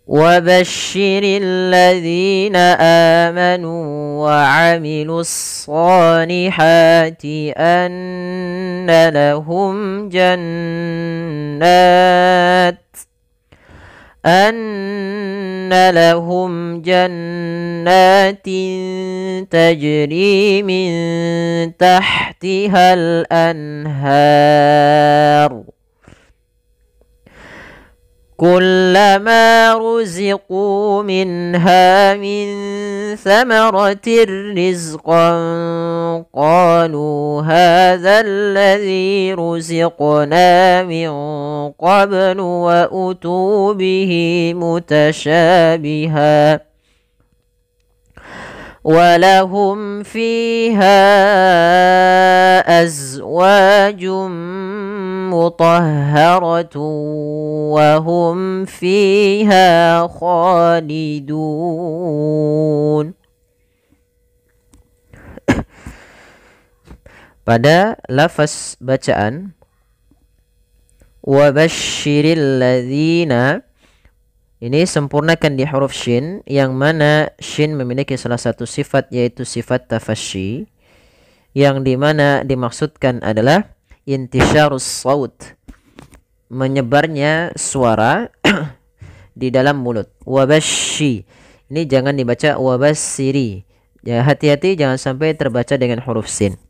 وبشر الذين آمنوا وعملوا الصالحات أن لهم جنات تجري من تحتها الأنهار كلما رزقوا منها من ثمرة رزقا قالوا هذا الذي رزقنا من قبل وأتوا به متشابها ولهم فيها أزواج مطهرة وهم فيها خالدون. Pada lafaz bacaan wabashshiril ladzina, ini sempurnakan di huruf shin, yang mana shin memiliki salah satu sifat yaitu sifat tafasyi, yang dimana dimaksudkan adalah intisyarus saut, menyebarnya suara di dalam mulut. Wabashshi, ini jangan dibaca wabassiri, ya, hati-hati jangan sampai terbaca dengan huruf sin.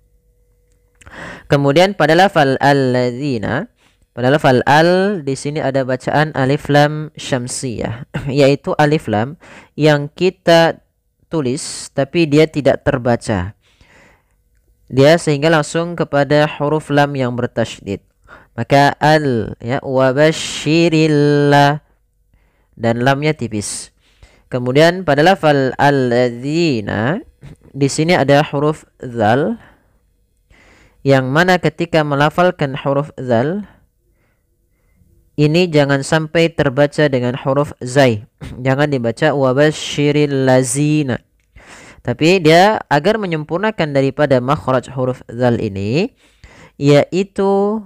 Kemudian pada lafal alladzina, pada lafal al di sini ada bacaan alif lam syamsiyah, yaitu alif lam yang kita tulis tapi dia tidak terbaca. Dia sehingga langsung kepada huruf lam yang bertasydid. Maka al, ya, wabasyirillah, dan lamnya tipis. Kemudian pada lafal alladzina di sini ada huruf dzal, yang mana ketika melafalkan huruf dzal ini jangan sampai terbaca dengan huruf zai. Jangan dibaca wabasyiril lazina. Tapi dia agar menyempurnakan daripada makhraj huruf dzal ini, yaitu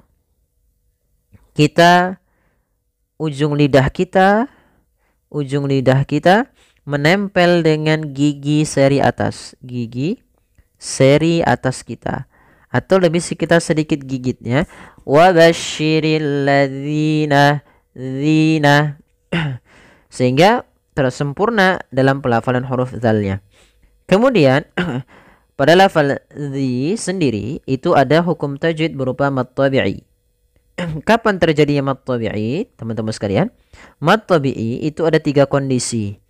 kita ujung lidah kita menempel dengan gigi seri atas, gigi seri atas kita, atau lebih sekitar sedikit gigitnya. Wabasyiril ladzina dzina, sehingga tersempurna dalam pelafalan huruf dzalnya. Kemudian pada lafal dzi sendiri itu ada hukum tajwid berupa mad tabi'i. Kapan terjadinya mad tabi'i, teman-teman sekalian? Mad tabi'i itu ada 3 kondisi.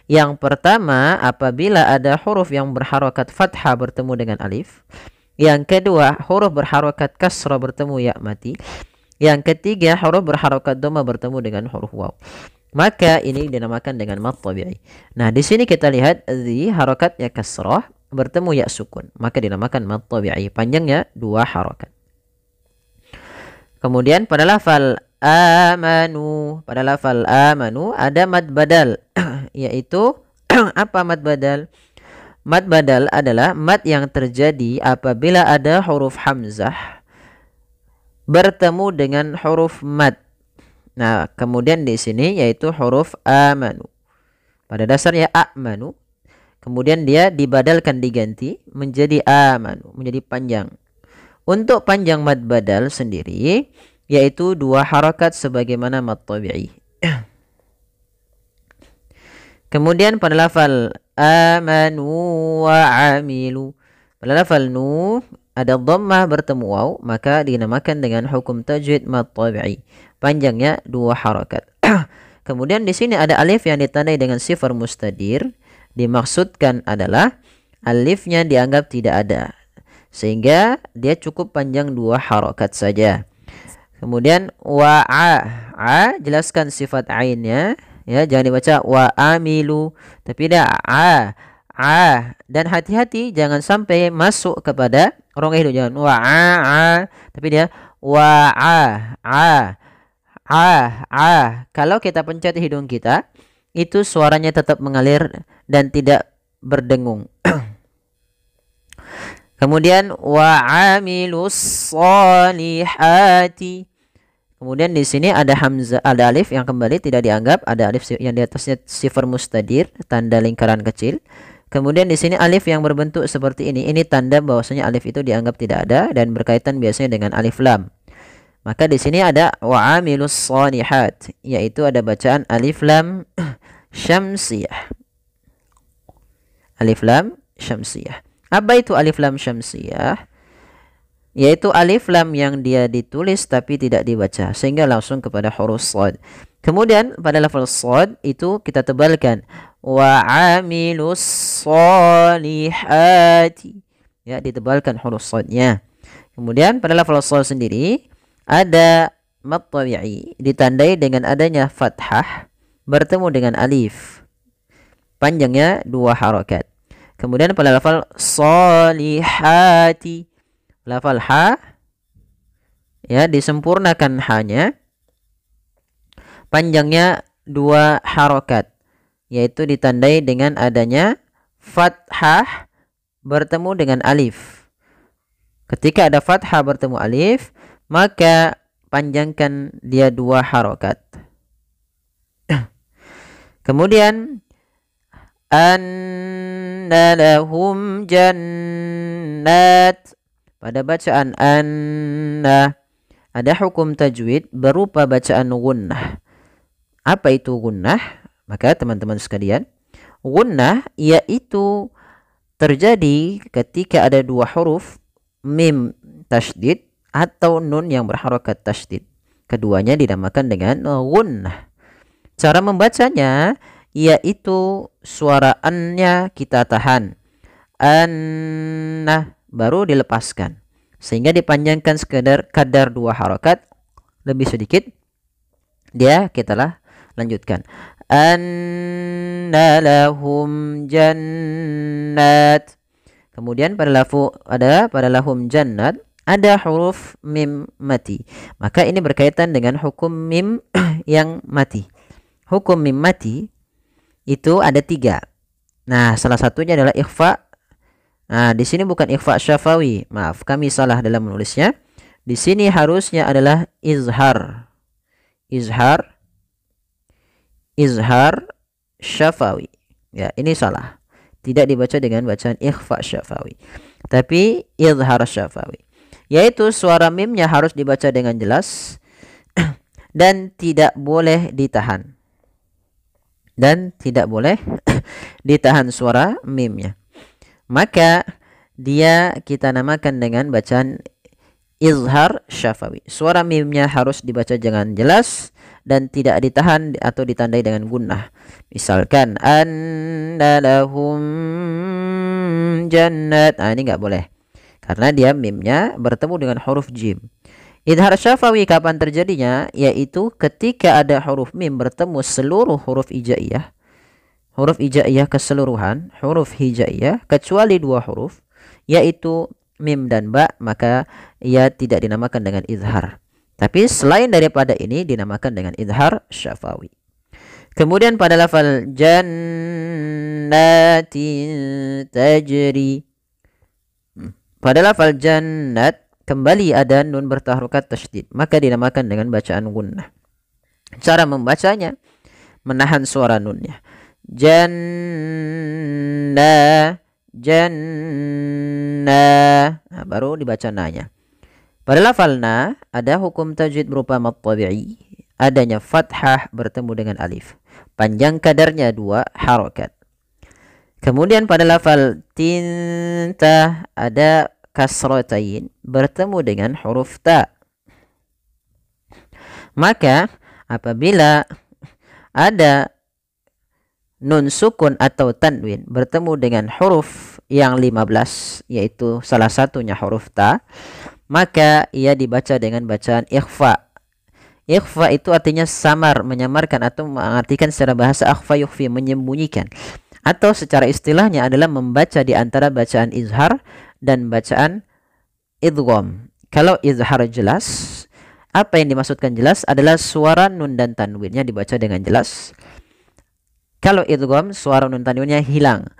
Yang pertama, apabila ada huruf yang berharokat fathah bertemu dengan alif. Yang kedua, huruf berharokat kasrah bertemu ya mati. Yang ketiga, huruf berharokat dhamma bertemu dengan huruf waw. Maka ini dinamakan dengan mad tabi'i. Nah, di sini kita lihat dzi harokatnya kasrah bertemu ya sukun, maka dinamakan mad tabi'i. Panjangnya 2 harokat. Kemudian pada lafal amanu, ada mad badal yaitu apa mad badal? Mad badal adalah mad yang terjadi apabila ada huruf hamzah bertemu dengan huruf mad. Nah, kemudian di sini yaitu huruf amanu. Pada dasarnya amanu, kemudian dia dibadalkan, diganti menjadi amanu, menjadi panjang. Untuk panjang mad badal sendiri yaitu 2 harakat sebagaimana mad tabi'i. Kemudian pada lafal amanu wa amilu, pada lafal nu ada dhammah bertemu waw, maka dinamakan dengan hukum tajwid mad tabi'i. Panjangnya 2 harakat. Kemudian di sini ada alif yang ditandai dengan sifar mustadir. Dimaksudkan adalah alifnya dianggap tidak ada, sehingga dia cukup panjang 2 harakat saja. Kemudian a jelaskan sifat ainnya, ya, jangan dibaca wa amilu, tapi dia a. Dan hati-hati jangan sampai masuk kepada rongga hidung, jangan wa a, tapi dia wa a. Kalau kita pencet hidung kita, itu suaranya tetap mengalir dan tidak berdengung. Kemudian wa amilus solihati. Kemudian di sini ada hamzah, ada alif yang kembali tidak dianggap, ada alif yang di atasnya sifar mustadir, tanda lingkaran kecil. Kemudian di sini alif yang berbentuk seperti ini tanda bahwasanya alif itu dianggap tidak ada dan berkaitan biasanya dengan alif lam. Maka di sini ada wa'amilus shalihat, yaitu ada bacaan alif lam syamsiyah. Alif lam syamsiyah. Apa itu alif lam syamsiyah? Yaitu alif lam yang dia ditulis tapi tidak dibaca sehingga langsung kepada huruf shad. Kemudian pada lafal shad itu kita tebalkan wa amilus solihati, ya, ditebalkan huruf shadnya. Kemudian pada lafal shad sendiri ada mad tabi'i ditandai dengan adanya fathah bertemu dengan alif, panjangnya 2 harakat. Kemudian pada lafal solihati, lafal ha, ya, disempurnakan hanya, panjangnya 2 harokat, yaitu ditandai dengan adanya fathah bertemu dengan alif. Ketika ada fathah bertemu alif, maka panjangkan dia 2 harokat. Kemudian anna lahum jannat, pada bacaan anna ada hukum tajwid berupa bacaan gunnah. Apa itu gunnah? Maka teman-teman sekalian, gunnah yaitu terjadi ketika ada 2 huruf mim tasydid atau nun yang berharokat tasydid. Keduanya dinamakan dengan gunnah. Cara membacanya yaitu suara an-nya kita tahan. Anna baru dilepaskan sehingga dipanjangkan kadar 2 harokat lebih sedikit, dia kita lanjutkan anna lahum jannat. Kemudian pada lahum jannat ada huruf mim mati, maka ini berkaitan dengan hukum mim yang mati. Hukum mim mati itu ada 3. Nah, salah satunya adalah ikhfa. Nah, di sini bukan ikhfa syafawi. Maaf, kami salah dalam menulisnya. Di sini harusnya adalah izhar. Izhar syafawi. Ya, ini salah. Tidak dibaca dengan bacaan ikhfa syafawi, tapi izhar syafawi. Yaitu suara mimnya harus dibaca dengan jelas dan tidak boleh ditahan. Ditahan suara mimnya. Maka dia kita namakan dengan bacaan izhar syafawi. Suara mimnya harus dibaca dengan jelas dan tidak ditahan atau ditandai dengan gunnah. Misalkan anna lahum jannat. Nah, ini nggak boleh karena dia mimnya bertemu dengan huruf jim. Izhar syafawi kapan terjadinya? Yaitu ketika ada huruf mim bertemu seluruh huruf hijaiyah. Huruf hijaiyah keseluruhan, huruf hijaiyah kecuali 2 huruf, yaitu mim dan ba, maka ia tidak dinamakan dengan izhar. Tapi selain daripada ini dinamakan dengan izhar syafawi. Kemudian pada lafal jannatin tajri. Pada lafal jannat kembali ada nun bertaharukat tasydid, maka dinamakan dengan bacaan gunnah. Cara membacanya menahan suara nunnya. Jannah. Nah, baru dibaca nanya. Pada lafal na ada hukum tajwid berupa mad tabi'i, adanya fathah bertemu dengan alif, panjang kadarnya 2 harokat. Kemudian pada lafal tinta ada kasratain bertemu dengan huruf ta. Maka apabila ada nun sukun atau tanwin bertemu dengan huruf yang 15, yaitu salah satunya huruf ta, maka ia dibaca dengan bacaan ikhfa. Ikhfa itu artinya samar, menyamarkan, atau mengartikan secara bahasa akhfa yukhfi, menyembunyikan. Atau secara istilahnya adalah membaca di antara bacaan izhar dan bacaan idgham. Kalau izhar jelas, apa yang dimaksudkan jelas adalah suara nun dan tanwinnya dibaca dengan jelas. Kalau idgham, suara nun tanwinnya hilang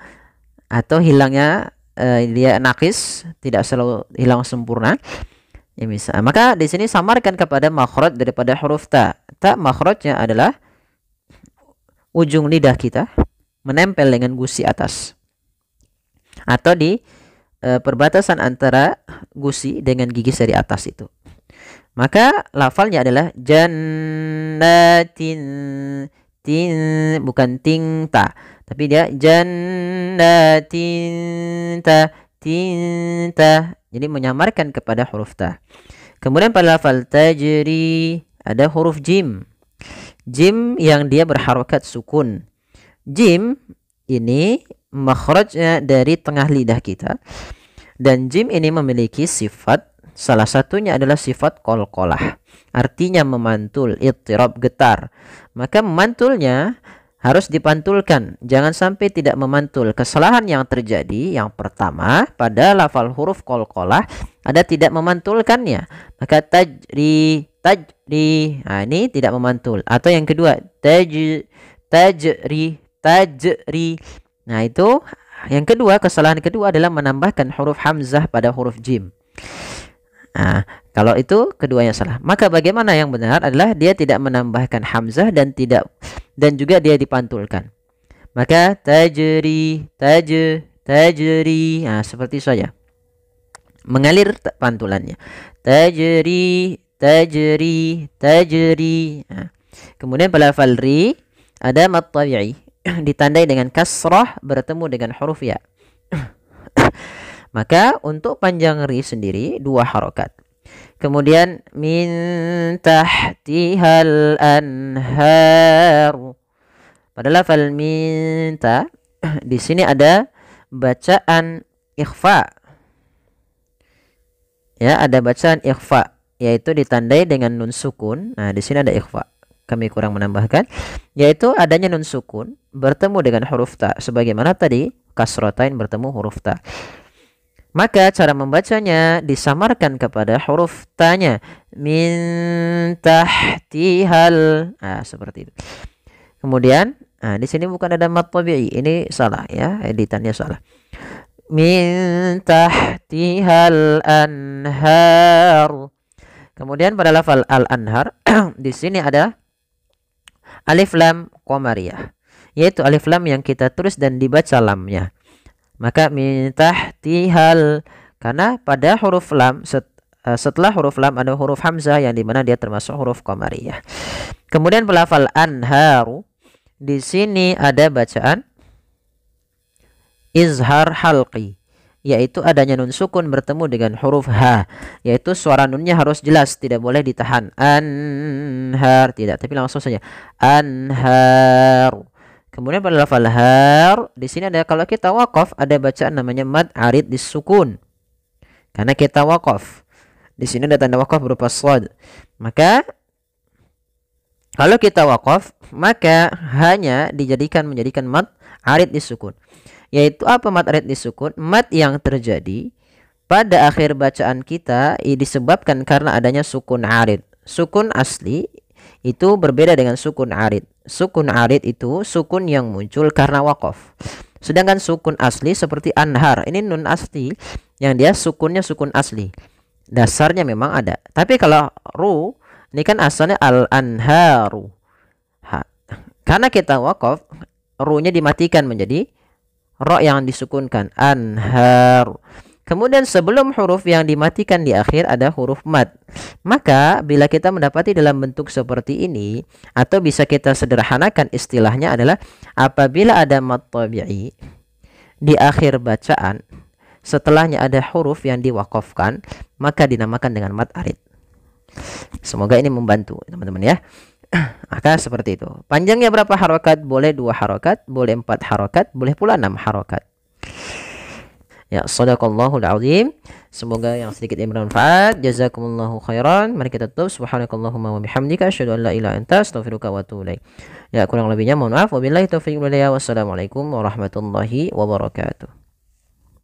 atau hilangnya dia nakis, tidak selalu hilang sempurna. Ya, misal. Maka di sini samarkan kepada makhraj daripada huruf ta. Ta makhrajnya adalah ujung lidah kita menempel dengan gusi atas atau di perbatasan antara gusi dengan gigi seri atas itu. Maka lafalnya adalah jannatin, tin bukan ting ta, tapi dia jannatin ta, tinta. Jadi menyamarkan kepada huruf ta. Kemudian pada lafal tajri ada huruf jim. Jim yang dia berharokat sukun. Jim ini makhrajnya dari tengah lidah kita. Dan jim ini memiliki sifat, salah satunya adalah sifat qalqalah. Artinya memantul, ittirab, getar. Maka memantulnya harus dipantulkan. Jangan sampai tidak memantul. Kesalahan yang terjadi yang pertama pada lafal huruf qalqalah ada tidak memantulkannya. Maka tajri, tajri. Nah, ini tidak memantul. Atau yang kedua, tajri, tajri. Nah, itu yang kedua, kesalahan kedua adalah menambahkan huruf hamzah pada huruf jim. Nah, kalau itu keduanya salah. Maka bagaimana yang benar adalah dia tidak menambahkan hamzah dan juga dia dipantulkan. Maka tajri, tajri. Nah, seperti saja. Mengalir pantulannya. Tajri, tajri, tajri. Nah, kemudian pada lafal ri ada mad tabi'i ditandai dengan kasrah bertemu dengan huruf ya. Maka untuk panjang ri sendiri 2 harokat. Kemudian min tahtihal anhar. Pada lafal minta di sini ada bacaan ikhfa. Ya, ada bacaan ikhfa yaitu ditandai dengan nun sukun. Nah, di sini ada ikhfa. Kami kurang menambahkan, yaitu adanya nun sukun bertemu dengan huruf ta sebagaimana tadi kasratain bertemu huruf ta. Maka cara membacanya disamarkan kepada huruf ta-nya. Min tahtihal. Nah, seperti itu. Kemudian, nah, di sini bukan ada mad tabi'i. Ini salah ya, editannya salah. Min tahtihal anhar. Kemudian pada lafal al-anhar di sini ada alif lam qamariyah, yaitu alif lam yang kita tulis dan dibaca lamnya. Maka min tahtihal, karena pada huruf lam setelah huruf lam ada huruf hamzah yang dimana dia termasuk huruf qamariyah. Kemudian pada lafal anharu di sini ada bacaan izhar halqi, yaitu adanya nun sukun bertemu dengan huruf ha, yaitu suara nunnya harus jelas, tidak boleh ditahan. Anhar tidak, tapi langsung saja anhar. Kemudian pada lafal har di sini ada, kalau kita waqaf ada bacaan namanya mad arid disukun. Karena kita waqaf. Di sini ada tanda waqaf berupa shad. Maka kalau kita waqaf, maka hanya menjadikan mad arid disukun. Yaitu apa mad arid disukun? Mad yang terjadi pada akhir bacaan kita disebabkan karena adanya sukun arid. Sukun asli itu berbeda dengan sukun arid. Sukun arid itu sukun yang muncul karena waqaf. Sedangkan sukun asli seperti anhar, ini nun asli yang dia sukunnya sukun asli. Dasarnya memang ada. Tapi kalau ru, ini kan asalnya al-anharu. Karena kita waqaf, ru-nya dimatikan menjadi ro yang disukunkan, anhar. Kemudian sebelum huruf yang dimatikan di akhir ada huruf mad. Maka bila kita mendapati dalam bentuk seperti ini, atau bisa kita sederhanakan istilahnya adalah apabila ada mad tabi'i di akhir bacaan, setelahnya ada huruf yang diwaqafkan, maka dinamakan dengan mad arid. Semoga ini membantu teman-teman ya. Maka seperti itu. Panjangnya berapa harokat? Boleh 2 harokat, boleh 4 harokat, boleh pula 6 harokat. Ya, shadaqallahul azim. Semoga yang sedikit ini bermanfaat. Jazakumullahu khairan. Mari kita tutup. Subhanakallahumma wa bihamdika asyhadu an la ilaha illa anta astaghfiruka wa atubu ilaik. Ya, kurang lebihnya mohon maaf. Wabillahi taufiq wal hidayah. Wassalamualaikum warahmatullahi wabarakatuh.